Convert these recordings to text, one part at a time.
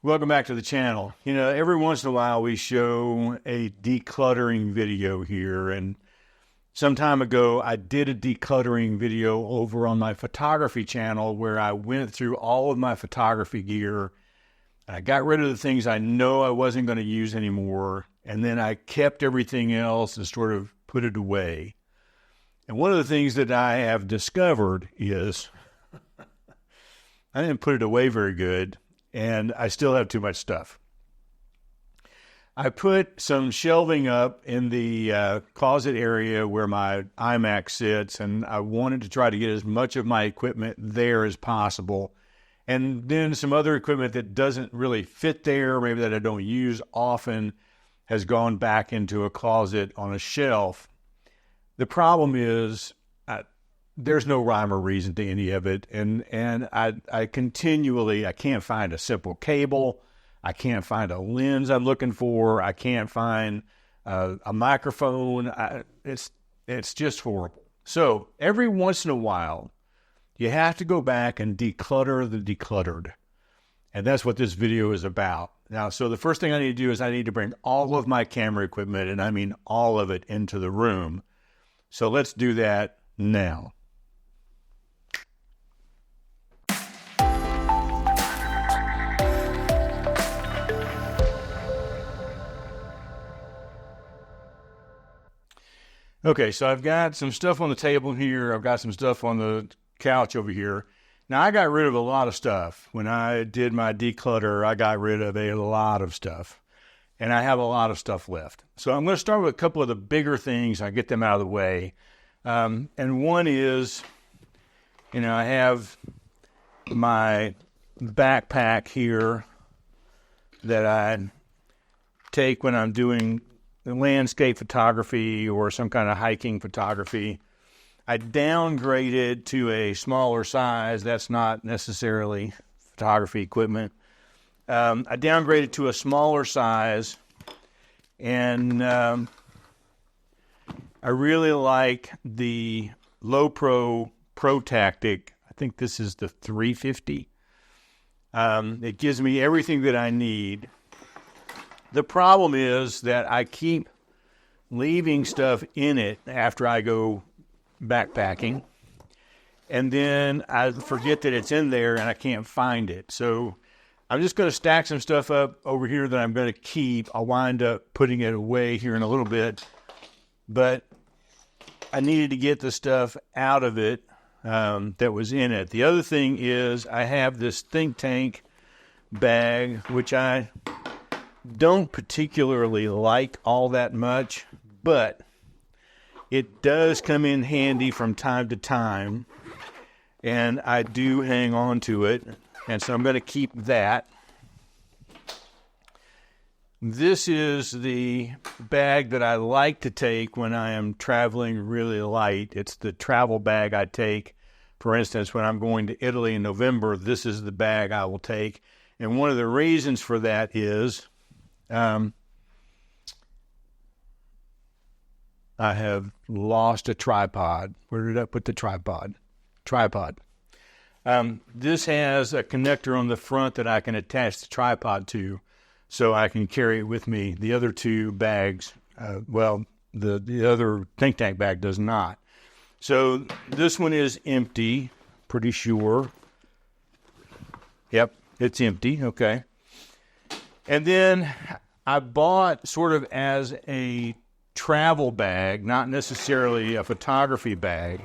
Welcome back to the channel. You know, every once in a while we show a decluttering video here, and some time ago I did a decluttering video over on my photography channel where I went through all of my photography gear. I got rid of the things I know I wasn't going to use anymore, and then I kept everything else and sort of put it away. And one of the things that I have discovered is I didn't put it away very good, and I still have too much stuff. I put some shelving up in the closet area where my iMac sits, and I wanted to try to get as much of my equipment there as possible. And then some other equipment that doesn't really fit there, maybe that I don't use often, has gone back into a closet on a shelf. The problem is there's no rhyme or reason to any of it. And I continually, I can't find a simple cable. I can't find a lens I'm looking for. I can't find a microphone. It's just horrible. So every once in a while, you have to go back and declutter the decluttered. And that's what this video is about. Now, so the first thing I need to do is I need to bring all of my camera equipment, and I mean all of it, into the room. So let's do that now. Okay, so I've got some stuff on the table here. I've got some stuff on the couch over here. Now, I got rid of a lot of stuff. When I did my declutter, I got rid of a lot of stuff. And I have a lot of stuff left. So I'm going to start with a couple of the bigger things. I get them out of the way. And one is, you know, I have my backpack here that I take when I'm doing landscape photography or some kind of hiking photography. I downgraded to a smaller size. That's not necessarily photography equipment. I downgraded to a smaller size, and I really like the Low Pro Tactic. I think this is the 350. It gives me everything that I need. The problem is that I keep leaving stuff in it after I go backpacking, and then I forget that it's in there and I can't find it. So I'm just going to stack some stuff up over here that I'm going to keep. I'll wind up putting it away here in a little bit, but I needed to get the stuff out of it that was in it. The other thing is I have this think tank bag, which I don't particularly like all that much, but it does come in handy from time to time, and I do hang on to it, and so I'm going to keep that. This is the bag that I like to take when I am traveling really light. It's the travel bag I take. For instance, when I'm going to Italy in November, this is the bag I will take. And one of the reasons for that is I have lost a tripod. Where did I put the tripod? This has a connector on the front that I can attach the tripod to, so I can carry it with me. The other two bags, the other think tank bag does not. So this one is empty, pretty sure. Yep, it's empty, okay. And then I bought, sort of as a travel bag, not necessarily a photography bag,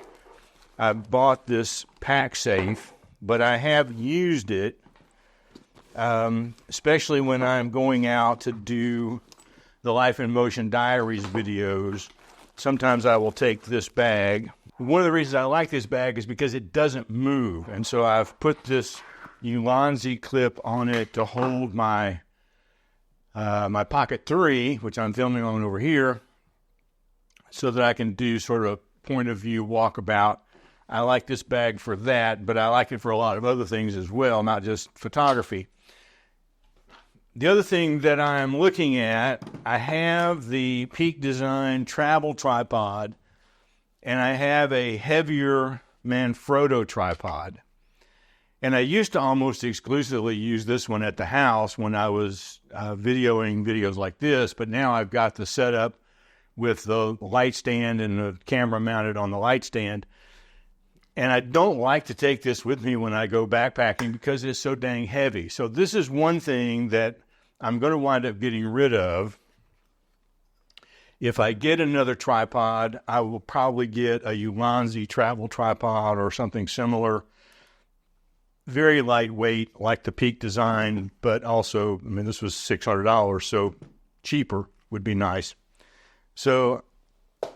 I bought this pack safe, but I have used it, especially when I'm going out to do the Life in Motion Diaries videos. Sometimes I will take this bag. One of the reasons I like this bag is because it doesn't move, and so I've put this Ulanzi clip on it to hold my my Pocket 3, which I'm filming on over here, so that I can do sort of a point of view walkabout. I like this bag for that, but I like it for a lot of other things as well, not just photography. The other thing that I'm looking at, I have the Peak Design travel tripod, and I have a heavier Manfrotto tripod. And I used to almost exclusively use this one at the house when I was videoing videos like this, but now I've got the setup with the light stand and the camera mounted on the light stand. And I don't like to take this with me when I go backpacking because it's so dang heavy. So this is one thing that I'm going to wind up getting rid of. If I get another tripod, I will probably get a Ulanzi travel tripod or something similar. Very lightweight, like the Peak design, but also, I mean, this was $600, so cheaper would be nice. So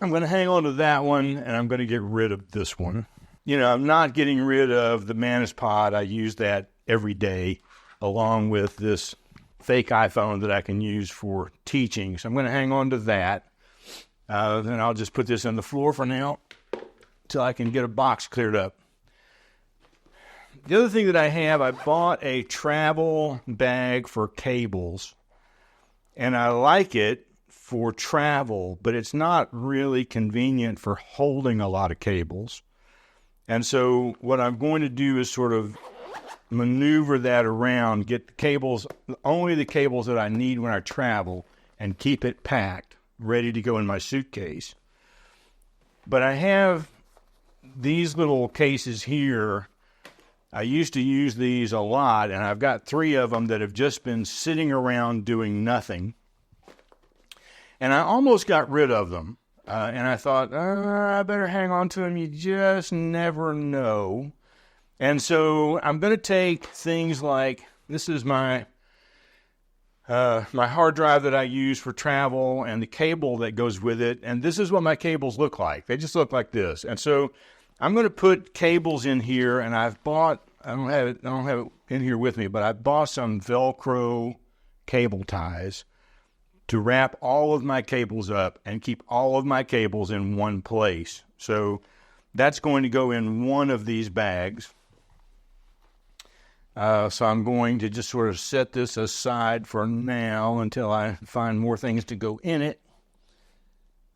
I'm going to hang on to that one, and I'm going to get rid of this one. You know, I'm not getting rid of the Manus Pod. I use that every day, along with this fake iPhone that I can use for teaching. So I'm going to hang on to that. Then I'll just put this on the floor for now until I can get a box cleared up. The other thing that I bought a travel bag for cables, and I like it for travel, but it's not really convenient for holding a lot of cables. And so what I'm going to do is sort of maneuver that around, get the cables, only the cables that I need when I travel, and keep it packed, ready to go in my suitcase. But I have these little cases here. I used to use these a lot, and I've got 3 of them that have just been sitting around doing nothing. And I almost got rid of them. And I thought, I better hang on to them. You just never know. And so I'm going to take things like, this is my hard drive that I use for travel and the cable that goes with it. And this is what my cables look like. They just look like this. And so I'm going to put cables in here, and I don't have it in here with me, but I bought some Velcro cable ties to wrap all of my cables up and keep all of my cables in one place. So that's going to go in one of these bags. So I'm going to just sort of set this aside for now until I find more things to go in it.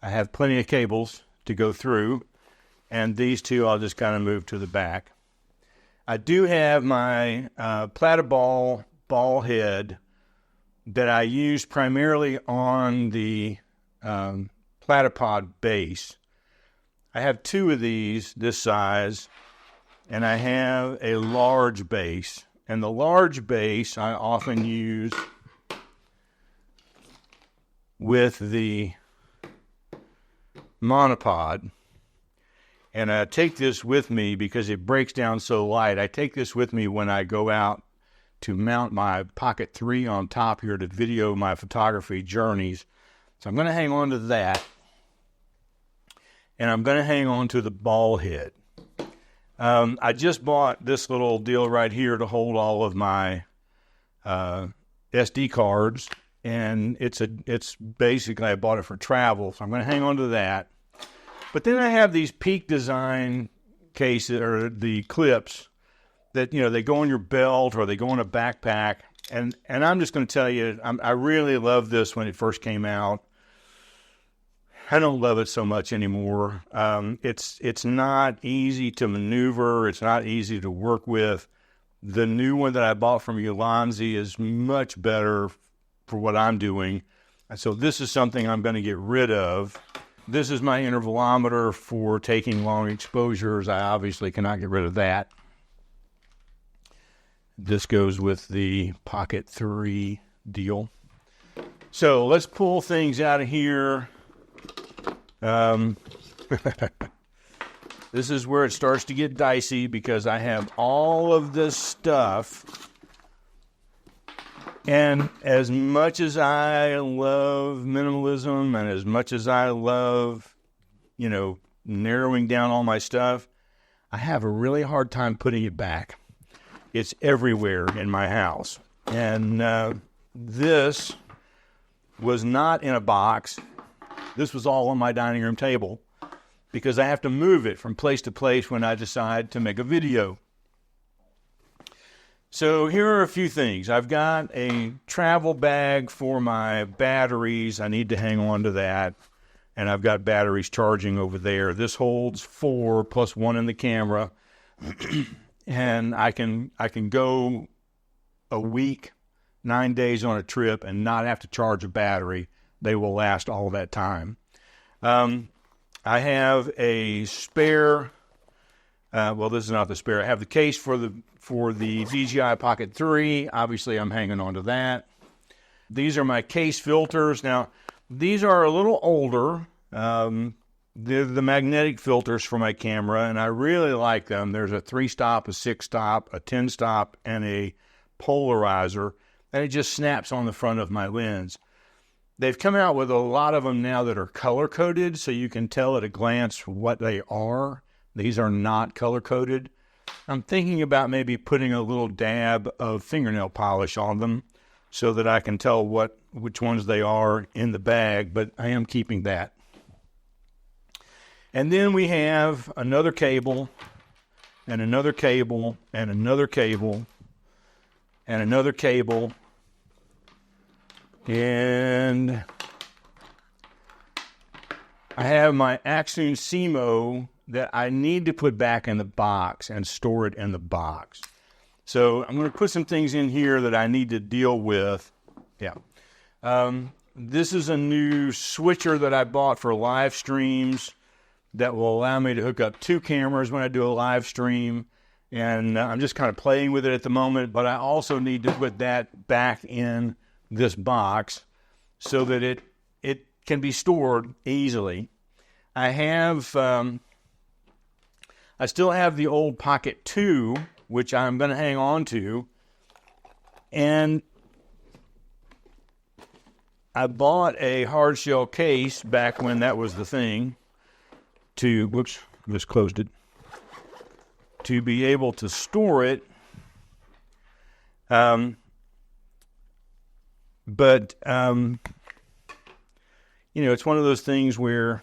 I have plenty of cables to go through, and these 2 I'll just kind of move to the back. I do have my Platyball ball head that I use primarily on the platypod base. I have 2 of these this size, and I have a large base. And the large base I often use with the monopod. And I take this with me because it breaks down so light. I take this with me when I go out to mount my Pocket 3 on top here to video my photography journeys. So I'm going to hang on to that. And I'm going to hang on to the ball head. I just bought this little deal right here to hold all of my SD cards. And it's basically, I bought it for travel. So I'm going to hang on to that. But then I have these Peak design cases, or the clips, that, you know, they go on your belt or they go on a backpack. And I'm just going to tell you, I really loved this when it first came out. I don't love it so much anymore. It's not easy to maneuver. It's not easy to work with. The new one that I bought from Ulanzi is much better for what I'm doing. And so this is something I'm going to get rid of. This is my intervalometer for taking long exposures. I obviously cannot get rid of that. This goes with the Pocket 3 deal. So let's pull things out of here. This is where it starts to get dicey because I have all of this stuff. And as much as I love minimalism and as much as I love, you know, narrowing down all my stuff, I have a really hard time putting it back. It's everywhere in my house. And this was not in a box. This was all on my dining room table because I have to move it from place to place when I decide to make a video. So here are a few things. I've got a travel bag for my batteries. I need to hang on to that. And I've got batteries charging over there. This holds 4 plus 1 in the camera. and I can go a week, 9 days on a trip and not have to charge a battery. They will last all that time. I have a spare. Well, this is not the spare. I have the case for the DJI Pocket 3. Obviously, I'm hanging on to that. These are my case filters. Now, these are a little older. They're the magnetic filters for my camera, and I really like them. There's a 3-stop, a 6-stop, a 10-stop, and a polarizer, and it just snaps on the front of my lens. They've come out with a lot of them now that are color-coded, so you can tell at a glance what they are. These are not color-coded. I'm thinking about maybe putting a little dab of fingernail polish on them so that I can tell which ones they are in the bag, but I am keeping that. And then we have another cable, and another cable, and another cable, and another cable, and I have my Axoon Simo that I need to put back in the box and store it in the box. So I'm going to put some things in here that I need to deal with. Yeah. This is a new switcher that I bought for live streams that will allow me to hook up 2 cameras when I do a live stream. And I'm just kind of playing with it at the moment, but I also need to put that back in this box so that it can be stored easily. I still have the old Pocket 2, which I'm going to hang on to. And I bought a hard shell case back when that was the thing whoops, just closed it, to be able to store it. But it's one of those things where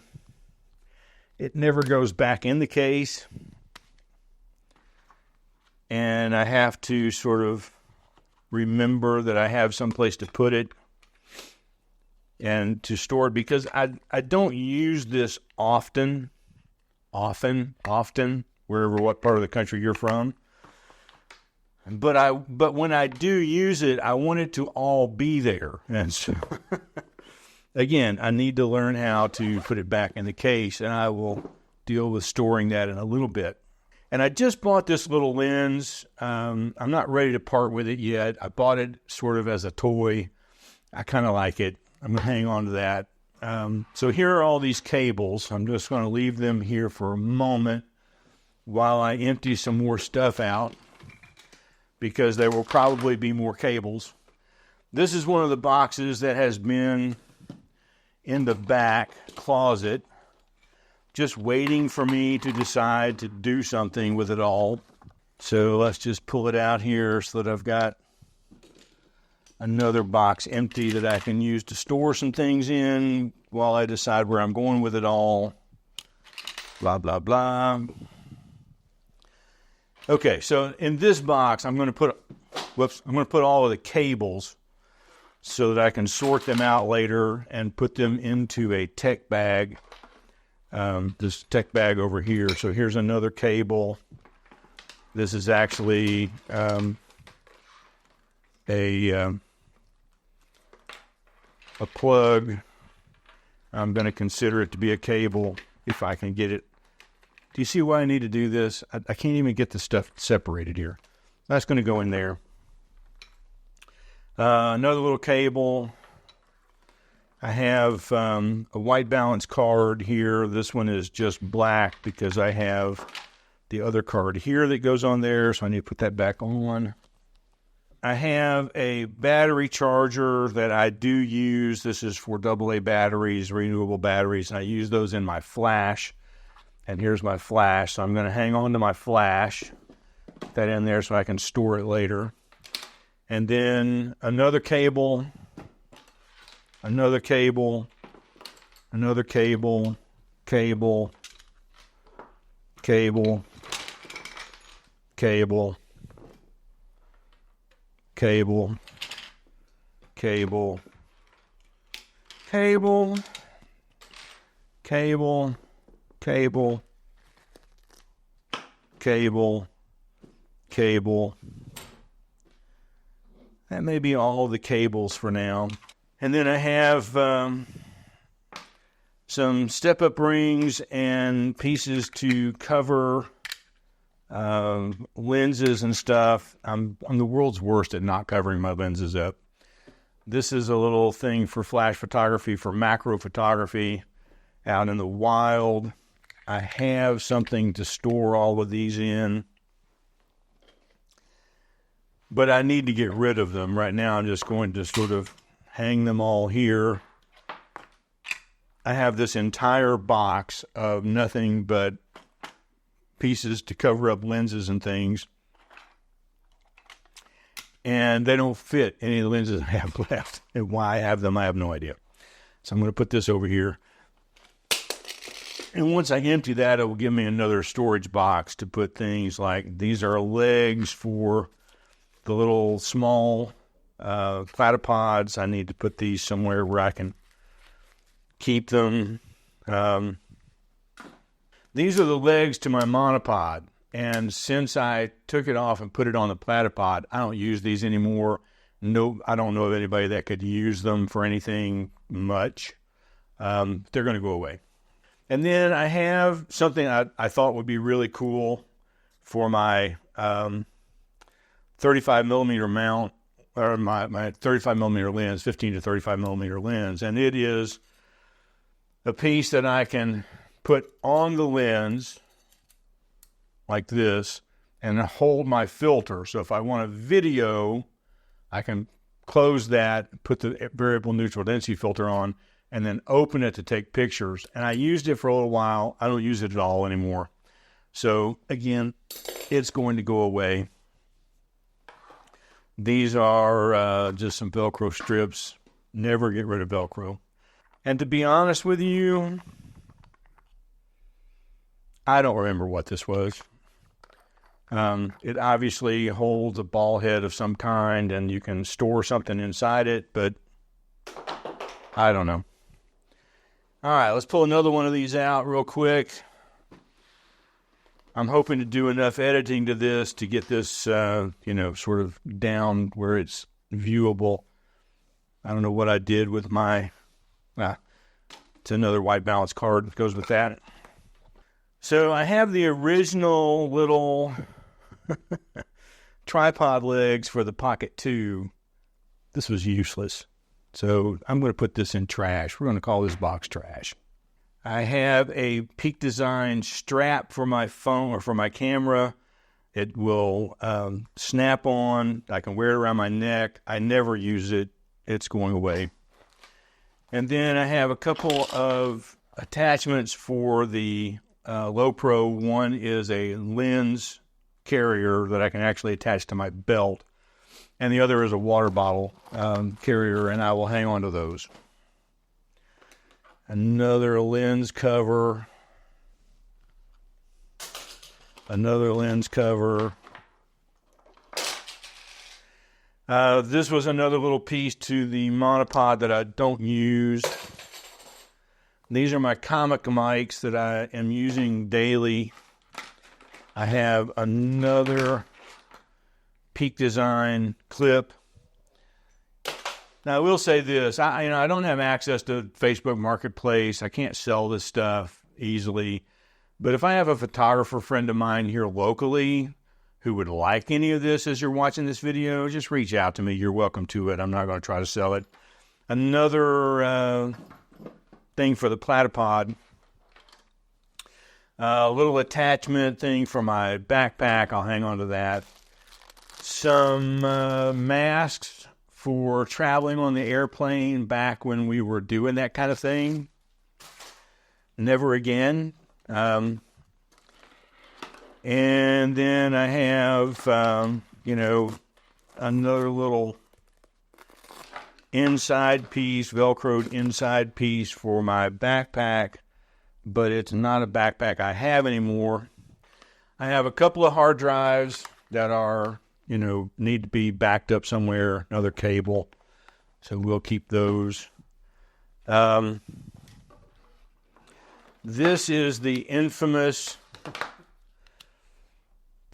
it never goes back in the case, and I have to sort of remember that I have some place to put it and to store it, because I don't use this often, wherever, what part of the country you're from. But when I do use it, I want it to all be there. And so, again, I need to learn how to put it back in the case, and I will deal with storing that in a little bit. And I just bought this little lens. I'm not ready to part with it yet. I bought it sort of as a toy. I kind of like it. I'm going to hang on to that. So here are all these cables. I'm just going to leave them here for a moment while I empty some more stuff out, because there will probably be more cables. This is one of the boxes that has been in the back closet, just waiting for me to decide to do something with it all. So let's just pull it out here so that I've got another box empty that I can use to store some things in while I decide where I'm going with it all. Blah, blah, blah. Okay, so in this box, I'm going to put all of the cables so that I can sort them out later and put them into a tech bag. This tech bag over here. So here's another cable. This is actually a plug. I'm going to consider it to be a cable if I can get it. Do you see why I need to do this? I can't even get the stuff separated here. That's going to go in there. Another little cable. I have a white balance card here. This one is just black because I have the other card here that goes on there, so I need to put that back on. I have a battery charger that I do use. This is for AA batteries, renewable batteries, and I use those in my flash. And here's my flash, so I'm going to hang on to my flash, put that in there so I can store it later. And then another cable, another cable, another cable, cable, cable, cable, cable, cable, cable, cable, cable, cable, cable. That may be all the cables for now. And then I have some step-up rings and pieces to cover lenses and stuff. I'm the world's worst at not covering my lenses up. This is a little thing for flash photography, for macro photography out in the wild. I have something to store all of these in, but I need to get rid of them. Right now I'm just going to sort of hang them all here. I have this entire box of nothing but pieces to cover up lenses and things, and they don't fit any of the lenses I have left. And why I have them, I have no idea. So I'm going to put this over here. And once I empty that, it will give me another storage box to put things like, these are legs for the little small platypods. I need to put these somewhere where I can keep them. These are the legs to my monopod. And since I took it off and put it on the platypod, I don't use these anymore. No, I don't know of anybody that could use them for anything much. They're going to go away. And then I have something I thought would be really cool for my 35 millimeter mount, or my 35 millimeter lens, 15 to 35 millimeter lens. And it is a piece that I can put on the lens like this and hold my filter. So if I want a video, I can close that, put the variable neutral density filter on, and then open it to take pictures. And I used it for a little while. I don't use it at all anymore. So again, it's going to go away. These are just some Velcro strips. Never get rid of Velcro. And to be honest with you, I don't remember what this was. It obviously holds a ball head of some kind, and you can store something inside it, but I don't know. All right, let's pull another one of these out real quick. I'm hoping to do enough editing to this to get this, sort of down where it's viewable. I don't know what I did with my, it's another white balance card that goes with that. So I have the original little tripod legs for the Pocket 2. This was useless. So I'm going to put this in trash. We're going to call this box trash. I have a Peak Design strap for my phone or for my camera. It will snap on. I can wear it around my neck. I never use it. It's going away. And then I have a couple of attachments for the Low Pro. One is a lens carrier that I can actually attach to my belt. And the other is a water bottle carrier, and I will hang on to those. Another lens cover. Another lens cover. This was another little piece to the monopod that I don't use. These are my comic mics that I am using daily. I have another Peak Design clip. Now, I will say this. I don't have access to Facebook Marketplace. I can't sell this stuff easily. But if I have a photographer friend of mine here locally who would like any of this as you're watching this video, just reach out to me. You're welcome to it. I'm not going to try to sell it. Another thing for the platypod. A little attachment thing for my backpack. I'll hang on to that. Some masks for traveling on the airplane back when we were doing that kind of thing. Never again. And then I have, another little inside piece, Velcroed inside piece for my backpack, but it's not a backpack I have anymore. I have a couple of hard drives that are, need to be backed up somewhere, another cable, so we'll keep those. This is the infamous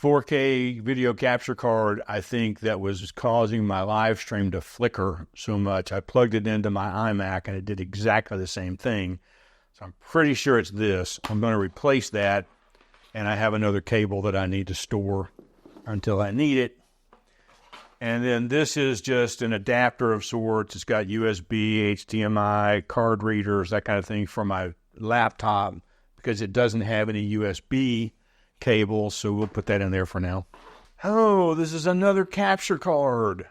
4K video capture card, I think, that was causing my live stream to flicker so much. I plugged it into my iMac and it did exactly the same thing. So I'm pretty sure it's this. I'm going to replace that, and I have another cable that I need to store until I need it. And then this is just an adapter of sorts. It's got USB, HDMI, card readers, that kind of thing for my laptop, because it doesn't have any USB cable, so we'll put that in there for now. Oh, this is another capture card.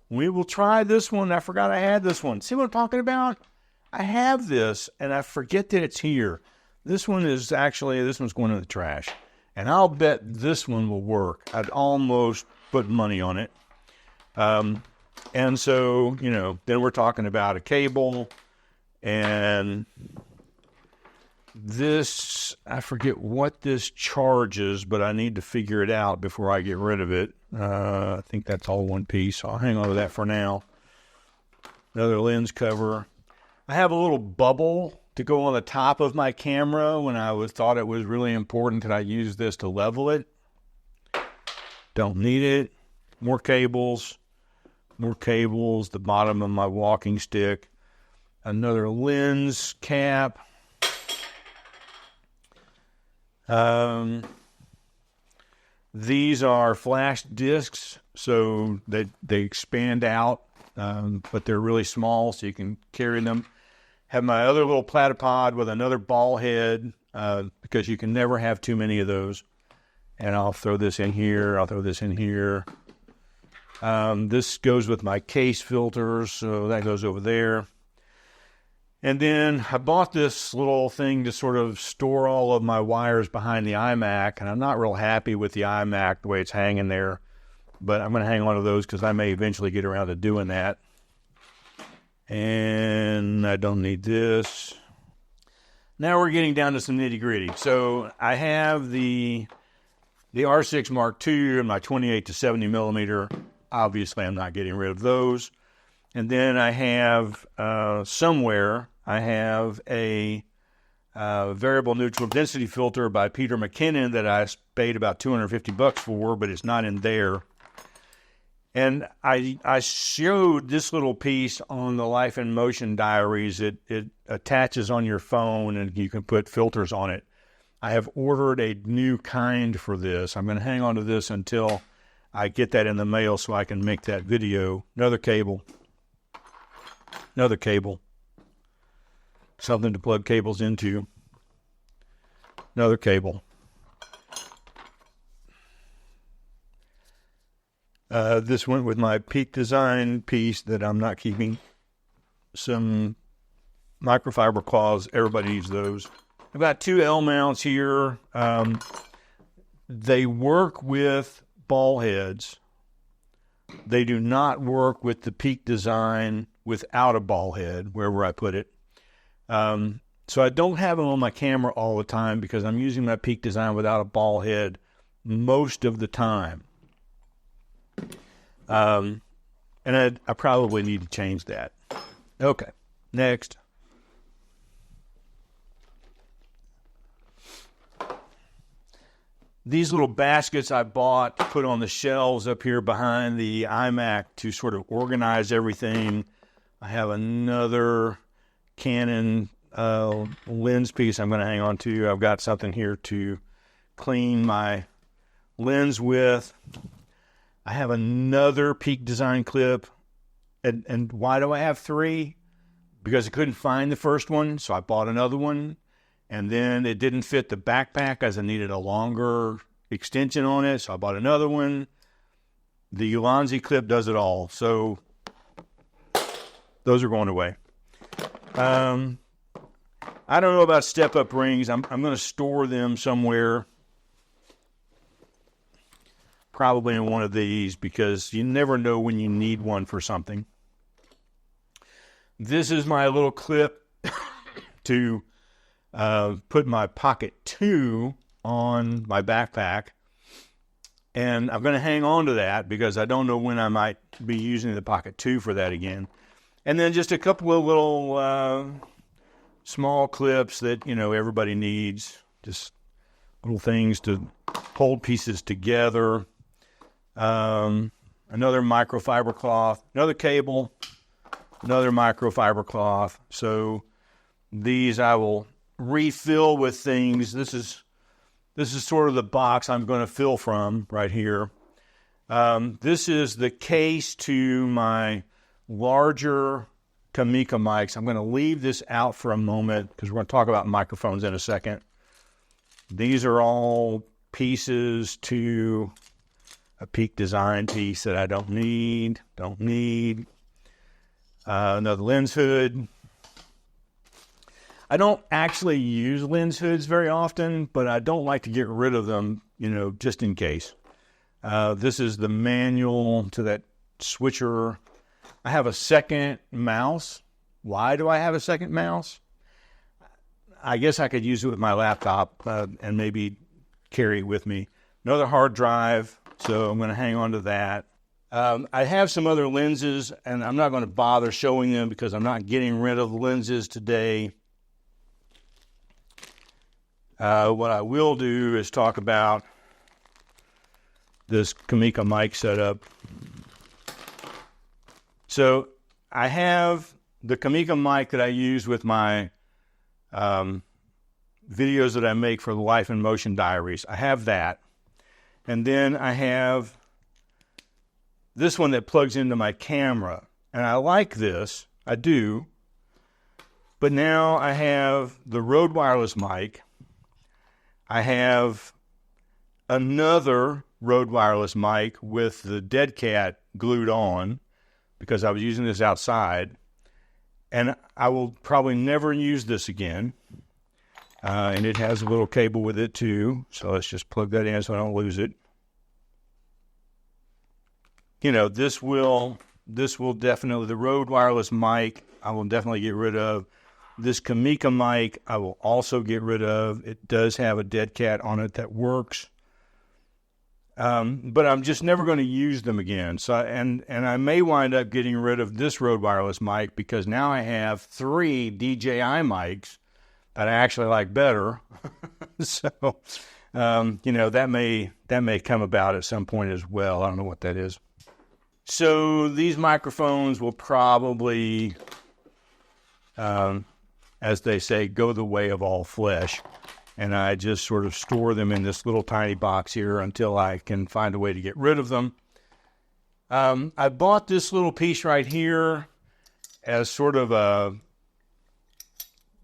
We will try this one. I forgot I had this one. See what I'm talking about? I have this, and I forget that it's here. This one's going in the trash. And I'll bet this one will work. I'd almost put money on it. And so, then we're talking about a cable, and this, I forget what this charges, but I need to figure it out before I get rid of it. I think that's all one piece, so I'll hang on to that for now. Another lens cover. I have a little bubble to go on the top of my camera when I thought it was really important that I use this to level it. Don't need it. More cables. The bottom of my walking stick. Another lens cap. These are flash discs, so they expand out, but they're really small, so you can carry them. Have my other little platypod with another ball head, because you can never have too many of those. And I'll throw this in here. This goes with my case filters, so that goes over there. And then I bought this little thing to sort of store all of my wires behind the iMac, and I'm not real happy with the iMac, the way it's hanging there. But I'm going to hang on to those because I may eventually get around to doing that. And I don't need this. Now we're getting down to some nitty-gritty. So I have the R6 Mark II and my 28 to 70 millimeter. Obviously, I'm not getting rid of those. And then I have I have a variable neutral density filter by Peter McKinnon that I paid about $250 for, but it's not in there. And I showed this little piece on the Life in Motion diaries. It attaches on your phone, and you can put filters on it. I have ordered a new kind for this. I'm going to hang on to this until I get that in the mail so I can make that video. Another cable. Something to plug cables into. Another cable. This went with my Peak Design piece that I'm not keeping. Some microfiber cloths. Everybody needs those. I've got two L mounts here. They work with ball heads. They do not work with the Peak Design without a ball head, wherever I put it. So I don't have them on my camera all the time because I'm using my Peak Design without a ball head most of the time. And I probably need to change that. Okay, next. These little baskets I bought to put on the shelves up here behind the iMac to sort of organize everything. I have another Canon lens piece I'm going to hang on to. I've got something here to clean my lens with. I have another Peak Design clip. And why do I have three? Because I couldn't find the first one, so I bought another one. And then it didn't fit the backpack as I needed a longer extension on it, so I bought another one. The Ulanzi clip does it all. So those are going away. I don't know about step-up rings. I'm going to store them somewhere. Probably in one of these because you never know when you need one for something. This is my little clip to put my Pocket 2 on my backpack. And I'm going to hang on to that because I don't know when I might be using the Pocket 2 for that again. And then just a couple of little small clips that, everybody needs. Just little things to hold pieces together. Another microfiber cloth, another cable, another microfiber cloth. So these I will refill with things. This is sort of the box I'm going to fill from right here. This is the case to my larger Kamika mics. I'm going to leave this out for a moment because we're going to talk about microphones in a second. These are all pieces to a Peak Design piece that I don't need. Another lens hood. I don't actually use lens hoods very often, but I don't like to get rid of them, just in case. This is the manual to that switcher. I have a second mouse. Why do I have a second mouse? I guess I could use it with my laptop and maybe carry it with me. Another hard drive, so I'm going to hang on to that. I have some other lenses, and I'm not going to bother showing them because I'm not getting rid of the lenses today. What I will do is talk about this Kamika mic setup. So I have the Kamika mic that I use with my videos that I make for the Life in Motion Diaries. I have that. And then I have this one that plugs into my camera. And I like this. I do. But now I have the Rode wireless mic. I have another Rode wireless mic with the Dead Cat glued on because I was using this outside. And I will probably never use this again. And it has a little cable with it too. So let's just plug that in so I don't lose it. This will definitely, the Rode wireless mic, I will definitely get rid of. This Kamika mic, I will also get rid of. It does have a Dead Cat on it that works. But I'm just never going to use them again. So, and I may wind up getting rid of this Rode wireless mic because now I have 3 DJI mics that I actually like better. So, that may come about at some point as well. I don't know what that is. So these microphones will probably, as they say, go the way of all flesh. And I just sort of store them in this little tiny box here until I can find a way to get rid of them. I bought this little piece right here as sort of a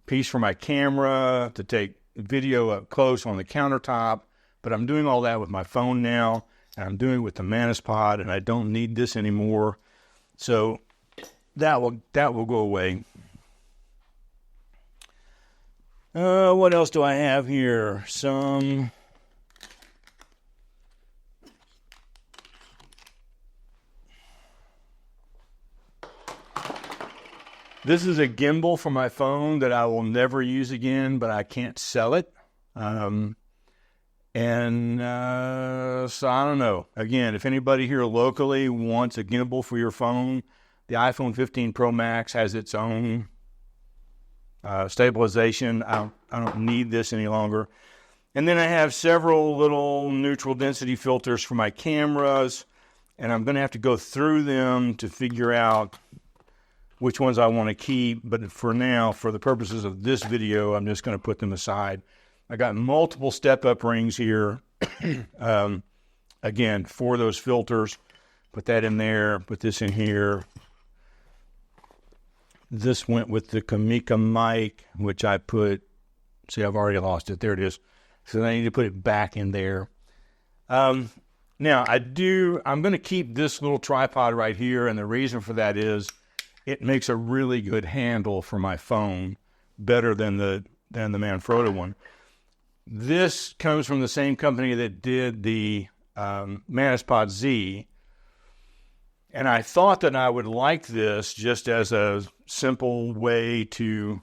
piece for my camera to take video up close on the countertop. But I'm doing all that with my phone now. And I'm doing it with the Manus-Pod, and I don't need this anymore. So that will go away. What else do I have here? This is a gimbal for my phone that I will never use again, but I can't sell it. So I don't know. Again, if anybody here locally wants a gimbal for your phone, the iPhone 15 Pro Max has its own stabilization. I don't need this any longer. And then I have several little neutral density filters for my cameras, and I'm going to have to go through them to figure out which ones I want to keep. But for now, for the purposes of this video, I'm just going to put them aside. I got multiple step-up rings here. Again, for those filters. Put that in there. Put this in here. This went with the Kamika mic, which I put... See, I've already lost it. There it is. So I need to put it back in there. Now, I'm going to keep this little tripod right here, and the reason for that is it makes a really good handle for my phone, better than the Manfrotto one. This comes from the same company that did the Manus-Pod Z, and I thought that I would like this just as a simple way to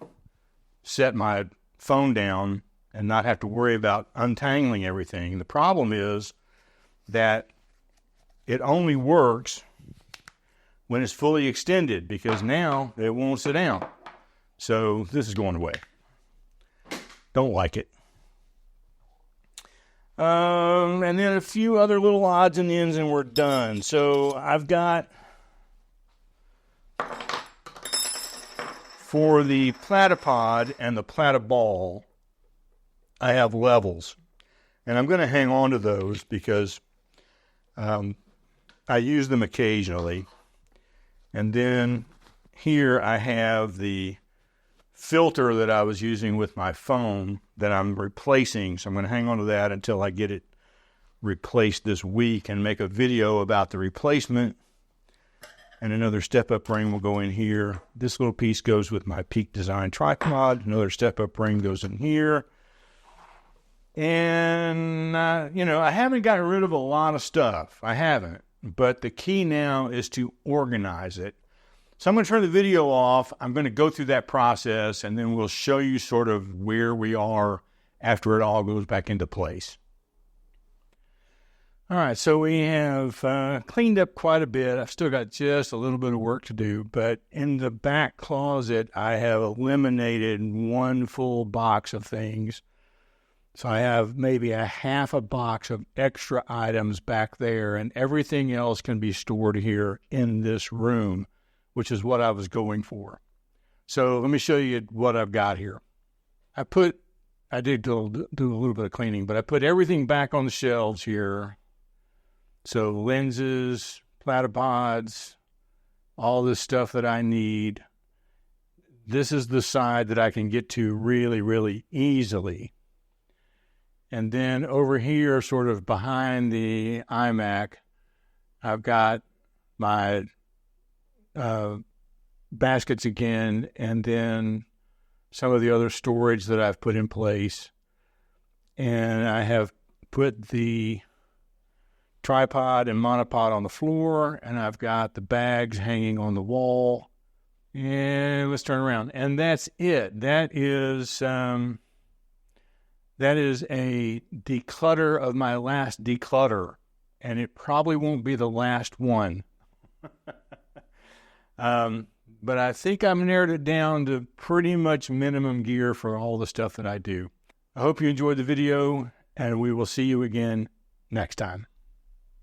set my phone down and not have to worry about untangling everything. The problem is that it only works when it's fully extended, because now it won't sit down. So this is going away. Don't like it. And then a few other little odds and ends, and we're done. So I've got, for the platypod and the platyball, I have levels. And I'm going to hang on to those because I use them occasionally. And then here I have the filter that I was using with my phone that I'm replacing. So I'm going to hang on to that until I get it replaced this week and make a video about the replacement. And another step-up ring will go in here. This little piece goes with my Peak Design tripod. Another step-up ring goes in here. And, I haven't gotten rid of a lot of stuff. I haven't. But the key now is to organize it. So I'm going to turn the video off. I'm going to go through that process, and then we'll show you sort of where we are after it all goes back into place. All right, so we have cleaned up quite a bit. I've still got just a little bit of work to do, but in the back closet, I have eliminated one full box of things. So I have maybe a half a box of extra items back there, and everything else can be stored here in this room, which is what I was going for. So let me show you what I've got here. I did do a little bit of cleaning, but I put everything back on the shelves here. So lenses, platypods, all this stuff that I need. This is the side that I can get to really, really easily. And then over here, sort of behind the iMac, I've got my baskets again, and then some of the other storage that I've put in place. And I have put the tripod and monopod on the floor, and I've got the bags hanging on the wall. And let's turn around. And that's it. That is a declutter of my last declutter, and it probably won't be the last one. But I think I've narrowed it down to pretty much minimum gear for all the stuff that I do. I hope you enjoyed the video, and we will see you again next time.